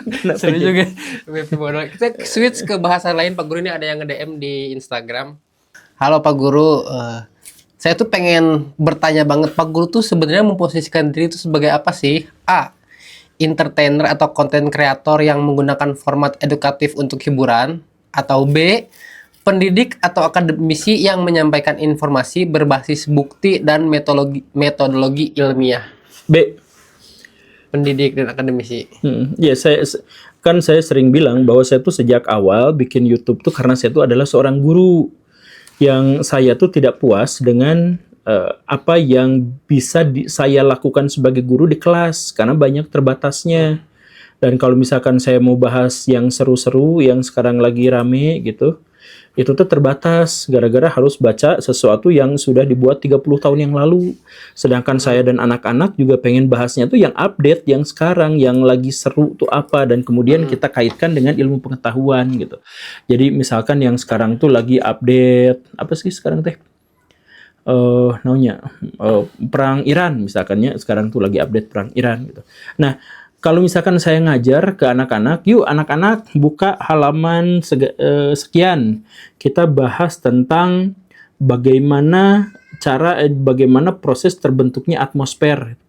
Kenapa Seru jadi? juga mimpi bodol. Kita switch ke bahasa lain, Pak Guru. Ini ada yang nge-DM di Instagram. Halo Pak Guru, saya tuh pengen bertanya banget, Pak Guru tuh sebenarnya memposisikan diri itu sebagai apa sih? A. Entertainer atau konten kreator yang menggunakan format edukatif untuk hiburan, atau B. Pendidik atau akademisi yang menyampaikan informasi berbasis bukti dan metodologi ilmiah. B. Pendidik dan akademisi. Ya, saya sering bilang bahwa saya tuh sejak awal bikin YouTube tuh karena saya tuh adalah seorang guru yang saya tuh tidak puas dengan apa yang bisa saya lakukan sebagai guru di kelas karena banyak terbatasnya. Dan kalau misalkan saya mau bahas yang seru-seru yang sekarang lagi rame gitu, itu tuh terbatas gara-gara harus baca sesuatu yang sudah dibuat 30 tahun yang lalu. Sedangkan saya dan anak-anak juga pengen bahasnya tuh yang update, yang sekarang, yang lagi seru tuh apa, dan kemudian kita kaitkan dengan ilmu pengetahuan gitu. Jadi misalkan yang sekarang tuh lagi update, apa sih sekarang teh? Perang Iran misalkannya, sekarang tuh lagi update perang Iran gitu. Nah, kalau misalkan saya ngajar ke anak-anak, yuk anak-anak buka halaman sekian. Kita bahas tentang bagaimana proses terbentuknya atmosfer.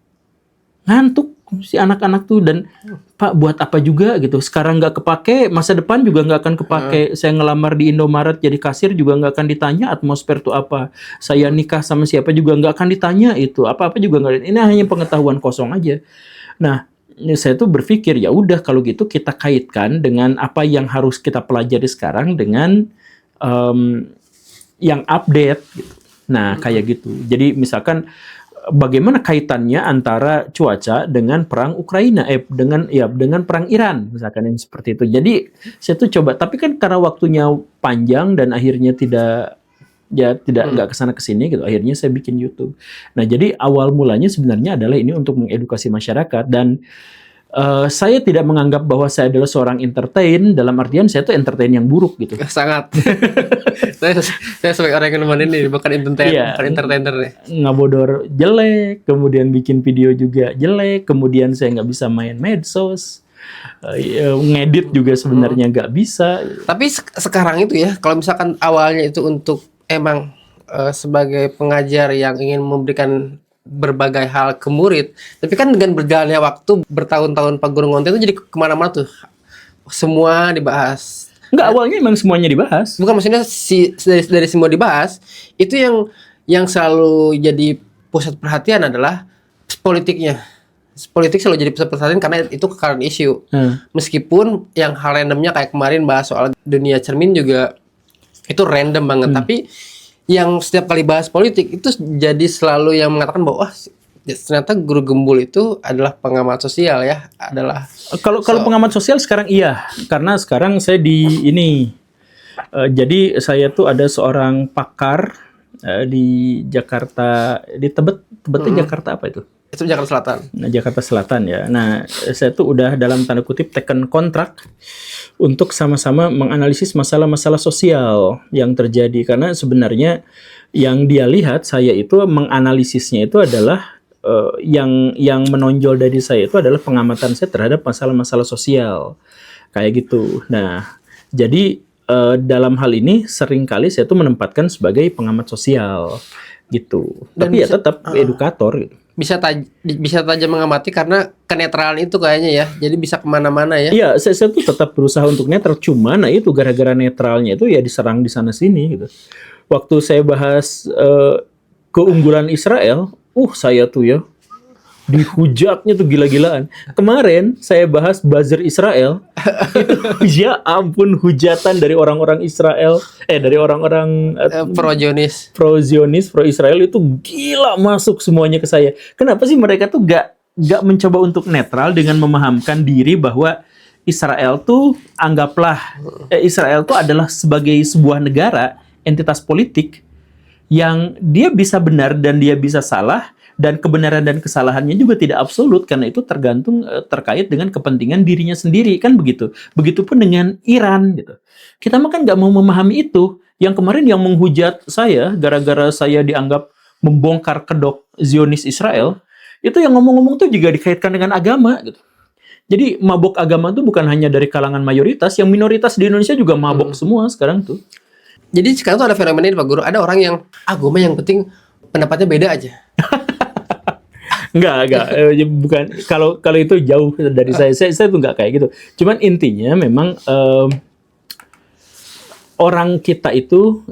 Ngantuk si anak-anak tuh, dan Pak buat apa juga gitu. Sekarang nggak kepake, masa depan juga nggak akan kepake. Saya ngelamar di Indomaret jadi kasir juga nggak akan ditanya atmosfer tuh apa. Saya nikah sama siapa juga nggak akan ditanya itu. Apa-apa juga nggak. Ini hanya pengetahuan kosong aja. Nah, saya tuh berpikir ya udah kalau gitu kita kaitkan dengan apa yang harus kita pelajari sekarang dengan yang update gitu. Nah, kayak gitu. Jadi misalkan bagaimana kaitannya antara cuaca dengan perang Ukraina dengan perang Iran misalkan yang seperti itu. Jadi saya tuh coba, tapi kan karena waktunya panjang dan akhirnya nggak kesana kesini gitu. Akhirnya saya bikin YouTube. Nah, jadi awal mulanya sebenarnya adalah ini untuk mengedukasi masyarakat, dan saya tidak menganggap bahwa saya adalah seorang entertain dalam artian saya tuh entertain yang buruk gitu. Sangat. saya sebagai orang yang nemenin nih, bukan entertainer, Iya, bukan entertainer nih. ngabodor jelek, kemudian bikin video juga jelek, kemudian saya nggak bisa main medsos, ngedit juga sebenarnya nggak bisa. Tapi sekarang itu ya, kalau misalkan awalnya itu untuk emang sebagai pengajar yang ingin memberikan berbagai hal ke murid, tapi kan dengan berjalannya waktu bertahun-tahun Pak Guru Ngonte itu jadi kemana-mana tuh, semua dibahas. Nggak, awalnya emang semuanya dibahas. Bukan, maksudnya dari semua dibahas, itu yang selalu jadi pusat perhatian adalah politiknya. Politik selalu jadi pusat perhatian karena itu current issue. Meskipun yang hal randomnya kayak kemarin bahas soal dunia cermin juga itu random banget, tapi yang setiap kali bahas politik itu jadi selalu yang mengatakan bahwa ternyata guru gembul itu adalah pengamat sosial ya, adalah kalau pengamat sosial sekarang iya, karena sekarang saya jadi saya tuh ada seorang pakar di Jakarta, di Tebet Jakarta apa itu? Itu Jakarta Selatan. Nah, Jakarta Selatan ya. Nah, saya tuh udah dalam tanda kutip taken kontrak untuk sama-sama menganalisis masalah-masalah sosial yang terjadi, karena sebenarnya yang dia lihat saya itu menganalisisnya itu adalah yang menonjol dari saya itu adalah pengamatan saya terhadap masalah-masalah sosial kayak gitu. Nah, jadi dalam hal ini seringkali saya tuh menempatkan sebagai pengamat sosial gitu. Dan tapi ya tetap edukator gitu. Bisa tajam mengamati karena kenetralan itu kayaknya ya. Jadi bisa kemana-mana ya. Iya, saya tuh tetap berusaha untuk netral. Cuma, nah itu gara-gara netralnya itu ya diserang di sana-sini gitu. Waktu saya bahas keunggulan Israel, saya tuh ya dihujatnya tuh gila-gilaan. Kemarin saya bahas buzzer Israel, itu ya ampun hujatan dari orang-orang Israel, dari orang-orang pro-Zionis, pro-Israel itu gila masuk semuanya ke saya. Kenapa sih mereka tuh gak mencoba untuk netral dengan memahamkan diri bahwa Israel tuh anggaplah Israel tuh adalah sebagai sebuah negara, entitas politik yang dia bisa benar dan dia bisa salah, dan kebenaran dan kesalahannya juga tidak absolut karena itu tergantung terkait dengan kepentingan dirinya sendiri, kan begitu. Begitupun dengan Iran gitu. Kita mah kan nggak mau memahami itu. Yang kemarin yang menghujat saya gara-gara saya dianggap membongkar kedok Zionis Israel, itu yang ngomong-ngomong tuh juga dikaitkan dengan agama gitu. Jadi mabok agama tuh bukan hanya dari kalangan mayoritas, yang minoritas di Indonesia juga mabok semua sekarang tuh. Jadi sekarang tuh ada fenomena ini Pak Guru, ada orang yang agama yang penting pendapatnya beda aja. Enggak, bukan. Kalau itu jauh dari saya. Saya tuh enggak kayak gitu. Cuman intinya memang orang kita itu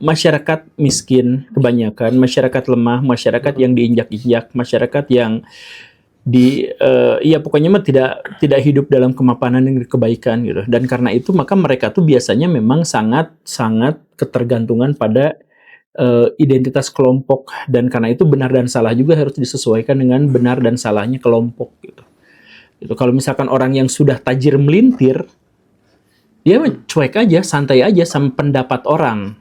masyarakat miskin kebanyakan, masyarakat lemah, masyarakat yang diinjak-injak, masyarakat yang ya pokoknya mah tidak hidup dalam kemapanan dan kebaikan gitu. Dan karena itu maka mereka tuh biasanya memang sangat ketergantungan pada identitas kelompok, dan karena itu benar dan salah juga harus disesuaikan dengan benar dan salahnya kelompok gitu. Itu kalau misalkan orang yang sudah tajir melintir, dia cuek aja, santai aja sama pendapat orang.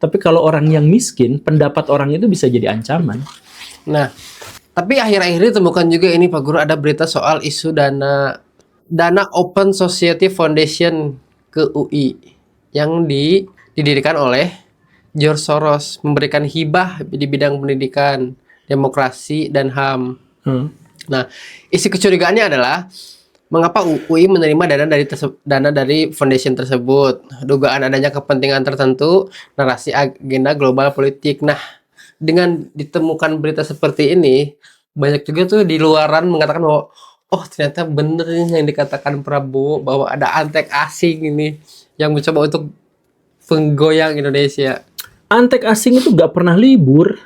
Tapi kalau orang yang miskin, pendapat orang itu bisa jadi ancaman. Nah, tapi akhir-akhir ini temukan juga ini Pak Guru, ada berita soal isu dana Open Society Foundation ke UI yang didirikan oleh George Soros, memberikan hibah di bidang pendidikan, demokrasi, dan HAM. Nah, isi kecurigaannya adalah mengapa UI menerima dana dari foundation tersebut? Dugaan adanya kepentingan tertentu, narasi agenda global politik. Nah, dengan ditemukan berita seperti ini, banyak juga tuh di luaran mengatakan bahwa oh ternyata bener nih yang dikatakan Prabowo bahwa ada antek asing ini yang mencoba untuk penggoyang Indonesia. Antek asing itu gak pernah libur.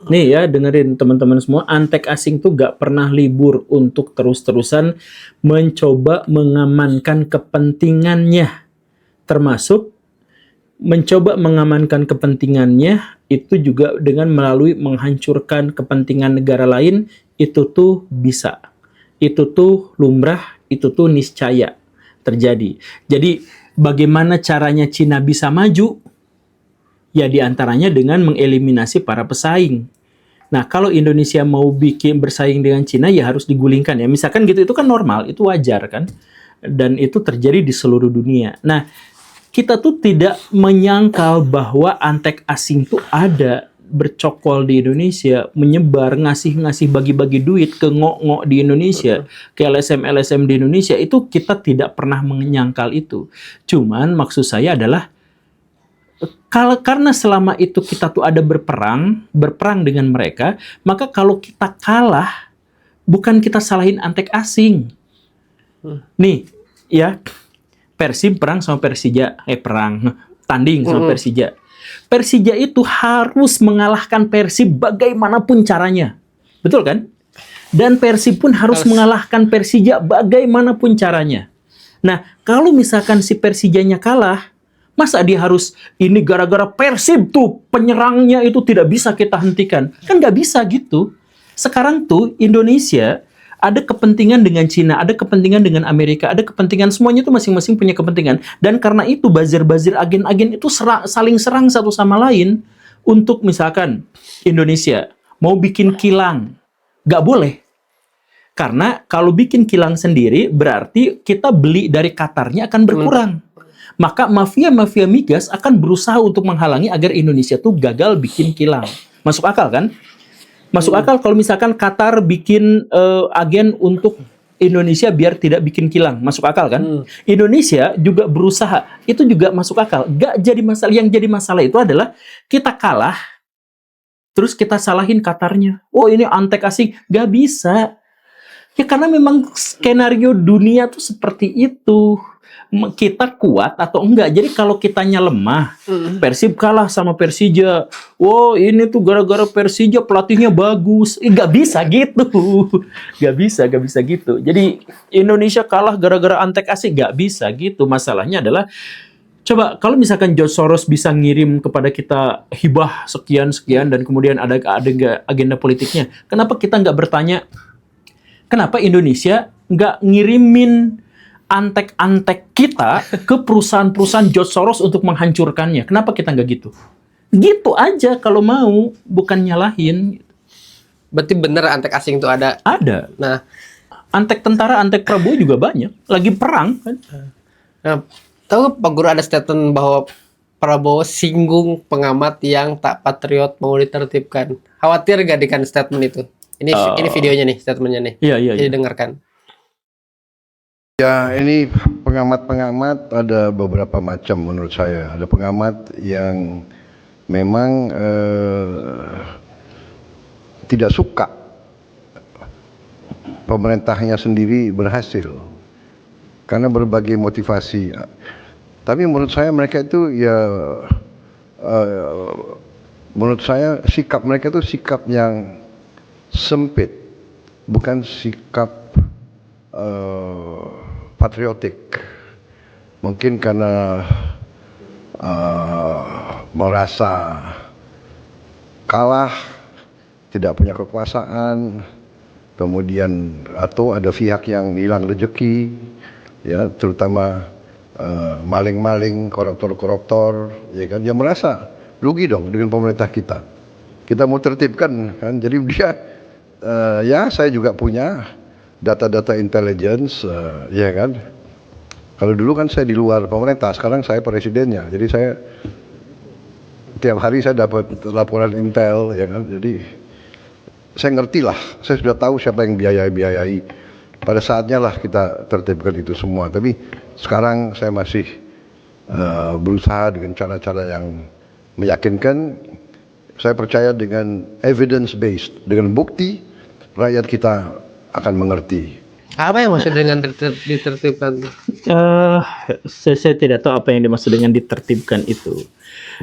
Nih ya, dengerin teman-teman semua, antek asing tuh gak pernah libur untuk terus-terusan mencoba mengamankan kepentingannya. Termasuk mencoba mengamankan kepentingannya itu juga dengan melalui menghancurkan kepentingan negara lain, itu tuh bisa. Itu tuh lumrah, itu tuh niscaya terjadi. Jadi bagaimana caranya Cina bisa maju? Ya diantaranya dengan mengeliminasi para pesaing. Nah, kalau Indonesia mau bikin bersaing dengan Cina, ya harus digulingkan ya. Misalkan gitu, itu kan normal, itu wajar kan. Dan itu terjadi di seluruh dunia. Nah, kita tuh tidak menyangkal bahwa antek asing tuh ada bercokol di Indonesia, menyebar, ngasih bagi-bagi duit ke ngok-ngok di Indonesia, ke LSM-LSM di Indonesia, itu kita tidak pernah menyangkal itu. Cuman maksud saya adalah karena selama itu kita tuh ada berperang dengan mereka, maka kalau kita kalah, bukan kita salahin antek asing. Nih, ya, Persib perang sama Persija, tanding sama Persija. Persija itu harus mengalahkan Persib bagaimanapun caranya. Betul kan? Dan Persib pun harus mengalahkan Persija bagaimanapun caranya. Nah, kalau misalkan si Persijanya kalah, masa dia harus ini gara-gara Persib tuh penyerangnya itu tidak bisa kita hentikan? Kan nggak bisa gitu. Sekarang tuh Indonesia ada kepentingan dengan Cina, ada kepentingan dengan Amerika, ada kepentingan, semuanya itu masing-masing punya kepentingan. Dan karena itu bazir-bazir agen-agen itu saling serang satu sama lain. Untuk misalkan Indonesia mau bikin kilang, nggak boleh. Karena kalau bikin kilang sendiri berarti kita beli dari Qatarnya akan berkurang. Maka mafia-mafia migas akan berusaha untuk menghalangi agar Indonesia tuh gagal bikin kilang. Masuk akal kan? Masuk akal kalau misalkan Qatar bikin agen untuk Indonesia biar tidak bikin kilang. Masuk akal kan? Indonesia juga berusaha. Itu juga masuk akal. Gak jadi masalah. Yang jadi masalah itu adalah kita kalah, terus kita salahin Qatarnya. Oh ini antek asing. Gak bisa. Ya karena memang skenario dunia tuh seperti itu. Kita kuat atau enggak. Jadi kalau kitanya lemah, Persib kalah sama Persija. Wow, ini tuh gara-gara Persija pelatihnya bagus. Nggak bisa gitu. Nggak bisa gitu. Jadi Indonesia kalah gara-gara antek asing. Nggak bisa gitu. Masalahnya adalah, coba kalau misalkan George Soros bisa ngirim kepada kita hibah sekian-sekian dan kemudian ada agenda politiknya, kenapa kita nggak bertanya, kenapa Indonesia nggak ngirimin antek-antek kita ke perusahaan-perusahaan George Soros untuk menghancurkannya? Kenapa kita nggak gitu? Gitu aja kalau mau, bukan nyalahin. Berarti bener antek asing itu ada? Ada. Nah, antek tentara, antek Prabowo juga banyak. Lagi perang kan? Nah, tahu Pak Guru ada statement bahwa Prabowo singgung pengamat yang tak patriot mau ditertibkan. Khawatir gak dengan statement itu? Ini videonya nih, statementnya nih. Iya. Jadi dengarkan. Ya, ini pengamat-pengamat ada beberapa macam menurut saya. Ada pengamat yang memang tidak suka pemerintahnya sendiri berhasil karena berbagai motivasi. Tapi menurut saya mereka itu ya, menurut saya sikap mereka itu sikap yang sempit, bukan sikap patriotik. Mungkin karena merasa kalah, tidak punya kekuasaan, kemudian atau ada pihak yang hilang rezeki, ya, terutama maling-maling, koruptor-koruptor, ya kan, dia merasa rugi dong dengan pemerintah kita. Kita mau tertibkan, kan, jadi dia, ya saya juga punya data-data intelligence, ya kan. Kalau dulu kan saya di luar pemerintah, sekarang saya presidennya, jadi saya tiap hari saya dapat laporan intel, ya kan. Jadi saya ngerti lah, saya sudah tahu siapa yang biayai. Pada saatnya lah kita tertibkan itu semua. Tapi sekarang saya masih berusaha dengan cara-cara yang meyakinkan. Saya percaya dengan evidence based, dengan bukti rakyat kita akan mengerti. Apa yang maksud dengan ditertibkan? Saya tidak tahu apa yang dimaksud dengan ditertibkan itu.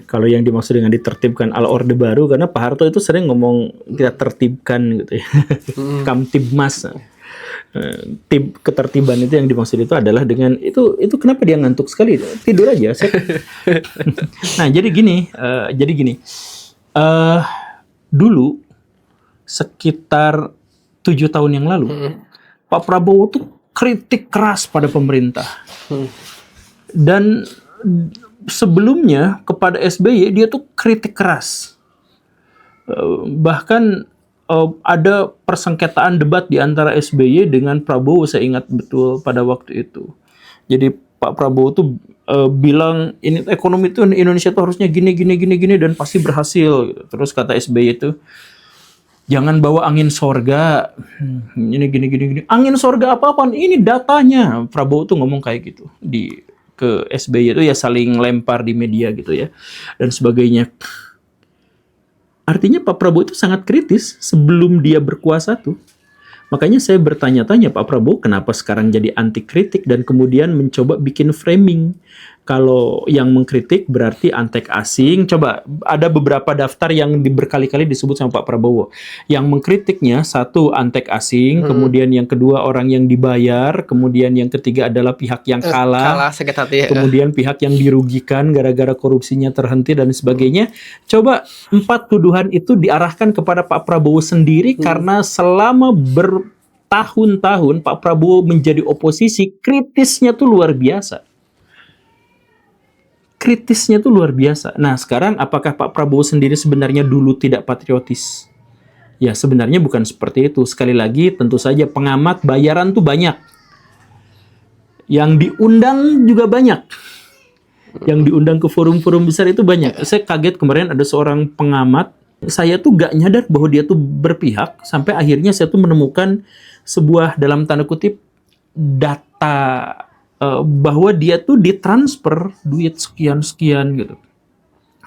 Kalau yang dimaksud dengan ditertibkan ala Orde Baru, karena Pak Harto itu sering ngomong kita tertibkan gitu ya. Kamtibmas. Ketertiban itu yang dimaksud itu adalah dengan itu kenapa dia ngantuk sekali? Tidur aja. Nah, jadi gini. Dulu sekitar 7 tahun yang lalu, Pak Prabowo tuh kritik keras pada pemerintah. Dan sebelumnya kepada SBY dia tuh kritik keras. Bahkan ada persengketaan debat di antara SBY dengan Prabowo, saya ingat betul pada waktu itu. Jadi Pak Prabowo tuh bilang ini ekonomi itu Indonesia tuh harusnya gini dan pasti berhasil. Terus kata SBY itu, jangan bawa angin sorga, ini gini. Angin sorga apa-apaan, ini datanya. Prabowo tuh ngomong kayak gitu ke SBY itu, ya saling lempar di media gitu ya dan sebagainya. Artinya Pak Prabowo itu sangat kritis sebelum dia berkuasa tuh. Makanya saya bertanya-tanya Pak Prabowo kenapa sekarang jadi anti kritik dan kemudian mencoba bikin framing. Kalau yang mengkritik berarti antek asing. Coba ada beberapa daftar yang berkali-kali disebut sama Pak Prabowo. Yang mengkritiknya satu antek asing, kemudian yang kedua orang yang dibayar, kemudian yang ketiga adalah pihak yang kalah sakit hati, kemudian pihak yang dirugikan gara-gara korupsinya terhenti dan sebagainya. Coba 4 tuduhan itu diarahkan kepada Pak Prabowo sendiri karena selama bertahun-tahun Pak Prabowo menjadi oposisi, kritisnya tuh luar biasa. Nah, sekarang apakah Pak Prabowo sendiri sebenarnya dulu tidak patriotis? Ya, sebenarnya bukan seperti itu. Sekali lagi, tentu saja pengamat bayaran tuh banyak. Yang diundang juga banyak. Yang diundang ke forum-forum besar itu banyak. Saya kaget kemarin ada seorang pengamat, saya tuh gak nyadar bahwa dia tuh berpihak, sampai akhirnya saya tuh menemukan sebuah, dalam tanda kutip, data bahwa dia tuh ditransfer duit sekian gitu.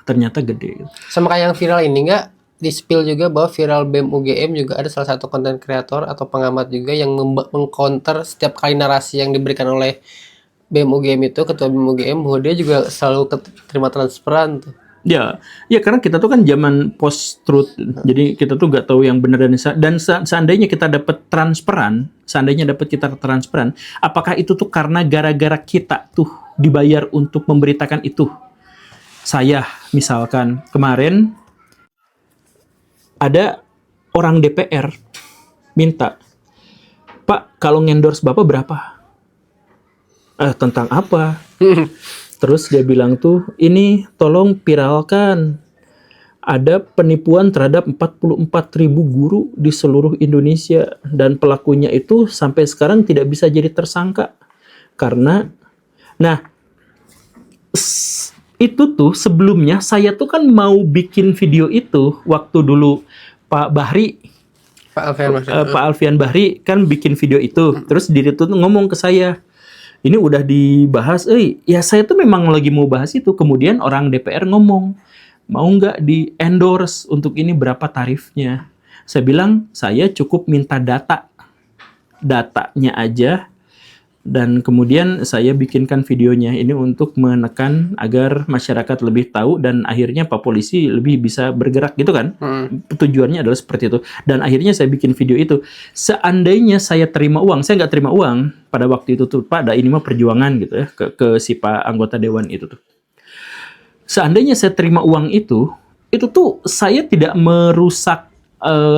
Ternyata gede gitu. Sama kayak yang viral ini nggak? Di-spill juga bahwa viral BEM UGM juga ada salah satu konten kreator atau pengamat juga yang mengcounter setiap kali narasi yang diberikan oleh BEM UGM itu, ketua BEM UGM, bahwa dia juga selalu terima transferan tuh. Ya, karena kita tuh kan zaman post truth, jadi kita tuh nggak tahu yang benar dan seandainya kita dapat transferan, apakah itu tuh karena gara-gara kita tuh dibayar untuk memberitakan itu? Saya misalkan kemarin ada orang DPR minta, Pak, kalau ngendorse Bapak berapa? Tentang apa? Terus dia bilang tuh, ini tolong viralkan. Ada penipuan terhadap 44.000 guru di seluruh Indonesia. Dan pelakunya itu sampai sekarang tidak bisa jadi tersangka. Karena, nah, itu tuh sebelumnya saya tuh kan mau bikin video itu. Waktu dulu Pak Alfian Bahri kan bikin video itu. Terus dia tuh ngomong ke saya, Ini udah dibahas, ya saya tuh memang lagi mau bahas itu. Kemudian orang DPR ngomong, mau nggak di endorse untuk ini berapa tarifnya? Saya bilang, saya cukup minta datanya aja, dan kemudian saya bikinkan videonya ini untuk menekan agar masyarakat lebih tahu dan akhirnya Pak Polisi lebih bisa bergerak gitu kan. Tujuannya adalah seperti itu. Dan akhirnya saya bikin video itu. Seandainya saya terima uang, saya nggak terima uang pada waktu itu tuh, Pak, ini mah perjuangan gitu ya, ke si Pak anggota dewan itu tuh. Seandainya saya terima uang itu tuh saya tidak merusak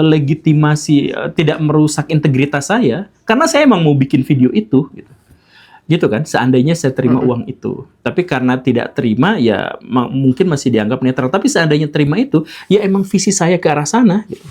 legitimasi, tidak merusak integritas saya, karena saya emang mau bikin video itu gitu kan, seandainya saya terima uang itu. Tapi karena tidak terima, ya mungkin masih dianggap netral. Tapi seandainya terima itu, ya emang visi saya ke arah sana gitu.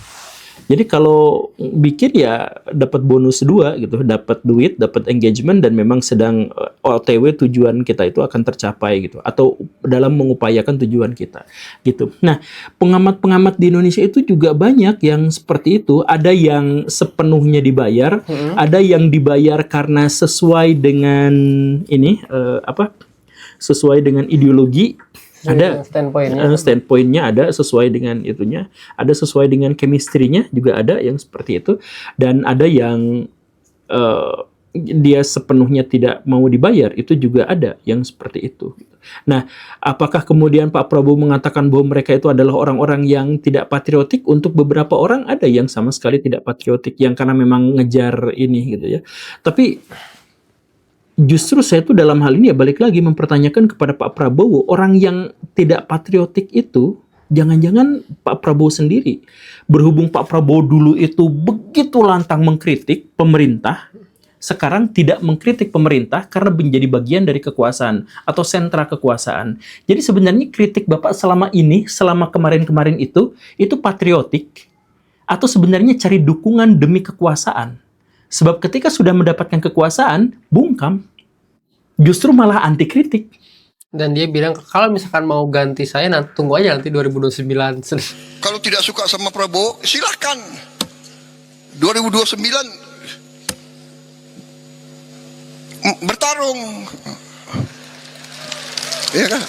Jadi kalau bikin ya dapat bonus 2 gitu, dapat duit, dapat engagement, dan memang sedang OTW tujuan kita itu akan tercapai gitu, atau dalam mengupayakan tujuan kita gitu. Nah, pengamat-pengamat di Indonesia itu juga banyak yang seperti itu. Ada yang sepenuhnya dibayar, ada yang dibayar karena sesuai dengan ini sesuai dengan ideologi. Ada standpointnya, ada sesuai dengan itunya, ada sesuai dengan chemistry-nya juga, ada yang seperti itu, dan ada yang dia sepenuhnya tidak mau dibayar, itu juga ada yang seperti itu. Nah, apakah kemudian Pak Prabowo mengatakan bahwa mereka itu adalah orang-orang yang tidak patriotik? Untuk beberapa orang ada yang sama sekali tidak patriotik, yang karena memang ngejar ini gitu ya. Tapi justru saya tuh dalam hal ini ya balik lagi mempertanyakan kepada Pak Prabowo, orang yang tidak patriotik itu jangan-jangan Pak Prabowo sendiri. Berhubung Pak Prabowo dulu itu begitu lantang mengkritik pemerintah, sekarang tidak mengkritik pemerintah karena menjadi bagian dari kekuasaan atau sentra kekuasaan. Jadi sebenarnya kritik Bapak selama ini, selama kemarin-kemarin itu patriotik atau sebenarnya cari dukungan demi kekuasaan. Sebab ketika sudah mendapatkan kekuasaan, bungkam. Justru malah anti kritik. Dan dia bilang, kalau misalkan mau ganti saya, nanti tunggu aja nanti 2029. Kalau tidak suka sama Prabowo, silakan. 2029 bertarung. Iya kan?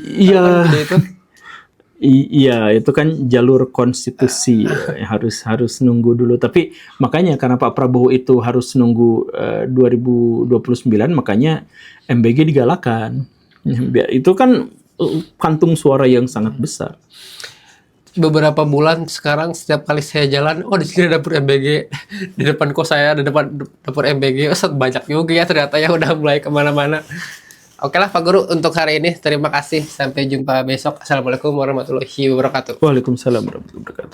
Iya. Iya, itu kan jalur konstitusi, harus nunggu dulu. Tapi makanya karena Pak Prabowo itu harus nunggu 2029, makanya MBG digalakan. Itu kan kantung suara yang sangat besar. Beberapa bulan sekarang setiap kali saya jalan, di sini ada dapur MBG, di depan kos saya ada dapur MBG. Banyak juga ya ternyata ya, udah mulai kemana-mana. Oke lah Pak Guru, untuk hari ini terima kasih. Sampai jumpa besok. Assalamualaikum warahmatullahi wabarakatuh. Waalaikumsalam warahmatullahi wabarakatuh.